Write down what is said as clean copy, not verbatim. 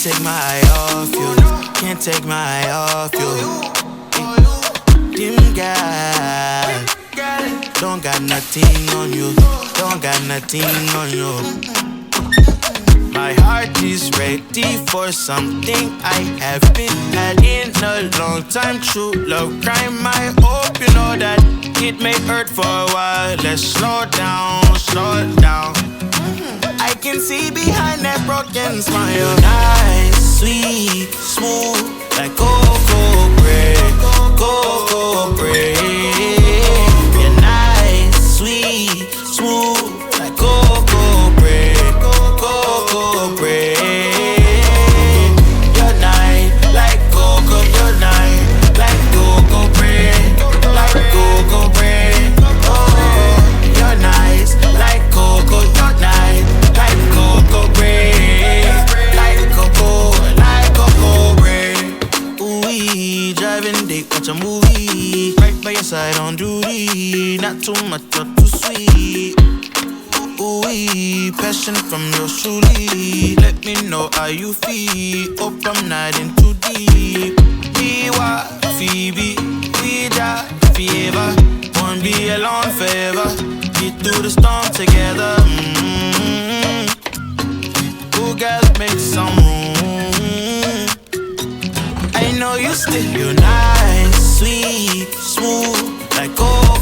take my eye off you. Can't take my eye off you. Dim guy, don't got nothing on you. Don't got nothing on you. My heart is ready for something I have been had in a long time. True love crime. I hope you know that it may hurt for a while. Let's slow down, slow down. I can see behind that broken smile. Nice, sweet, smooth, like cocoa bread, cocoa bread. You're nice, sweet, smooth, like cocoa bread, cocoa bread. You're nice, like cocoa. You're nice, like cocoa bread, like cocoa bread. Oh, you're nice, like cocoa. You're nice, like cocoa bread, like cocoa bread. Ooh, driving date, watch a movie. Right by your side on duty, not too much or too sweet. Ooh, passion from your truly. Let me know how you feel. Hope I'm not in too deep. Iwa, Phoebe, we die forever. Won't be alone forever. Get through the storm together. Ooh, girl, make some room. I know you still. You're nice, sweet, smooth, like cocoa.